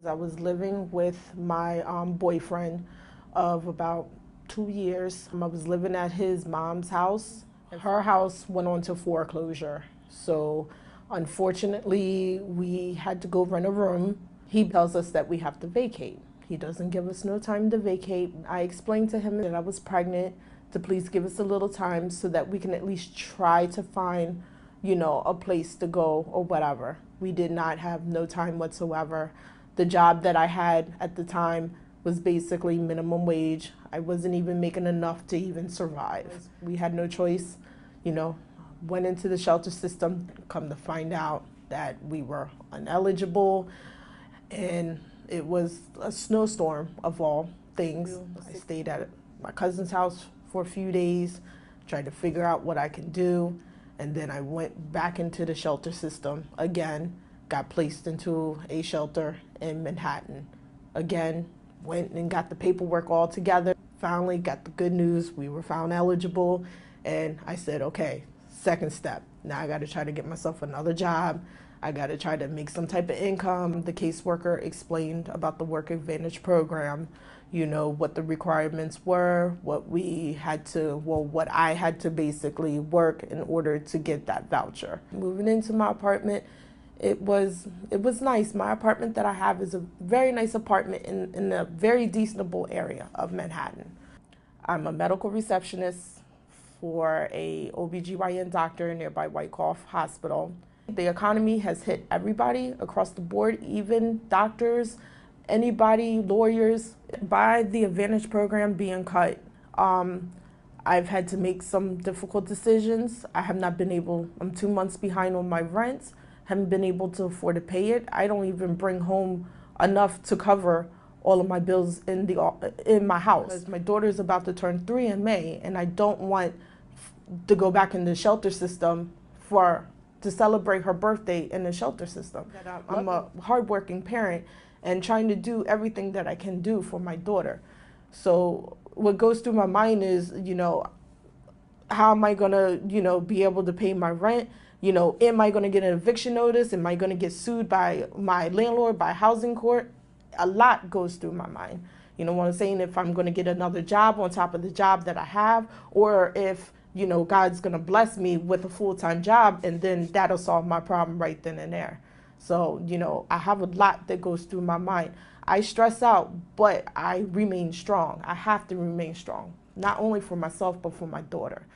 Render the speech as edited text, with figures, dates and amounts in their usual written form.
I was living with my boyfriend of about 2 years. I was living at his mom's house. Her house went on to foreclosure. So unfortunately, we had to go rent a room. He tells us that we have to vacate. He doesn't give us no time to vacate. I explained to him that I was pregnant, to please give us a little time so that we can at least try to find, a place to go or whatever. We did not have no time whatsoever. The job that I had at the time was basically minimum wage. I wasn't even making enough to even survive. We had no choice, went into the shelter system, come to find out that we were ineligible, and it was a snowstorm of all things. I stayed at my cousin's house for a few days, tried to figure out what I can do, and then I went back into the shelter system again, got placed into a shelter in Manhattan. Again, went and got the paperwork all together. Finally got the good news, we were found eligible, and I said, okay, second step. Now I gotta try to get myself another job. I gotta try to make some type of income. The caseworker explained about the Work Advantage program, what the requirements were, what I had to basically work in order to get that voucher. Moving into my apartment, it was nice. My apartment that I have is a very nice apartment in a very decentable area of Manhattan. I'm a medical receptionist for a OBGYN doctor in nearby Wyckoff Hospital. The economy has hit everybody across the board, even doctors, anybody, lawyers. By the Advantage program being cut, I've had to make some difficult decisions. I have not been able, I'm 2 months behind on my rent, haven't been able to afford to pay it. I don't even bring home enough to cover all of my bills in my house. Because my daughter's about to turn 3 in May, and I don't want to go back in the shelter system to celebrate her birthday in the shelter system. I'm a hardworking parent and trying to do everything that I can do for my daughter. So what goes through my mind is, how am I gonna, be able to pay my rent? Am I gonna get an eviction notice? Am I gonna get sued by my landlord, by housing court? A lot goes through my mind. You know what I'm saying? If I'm gonna get another job on top of the job that I have, or if, God's gonna bless me with a full-time job, and then that'll solve my problem right then and there. So, I have a lot that goes through my mind. I stress out, but I remain strong. I have to remain strong, not only for myself, but for my daughter.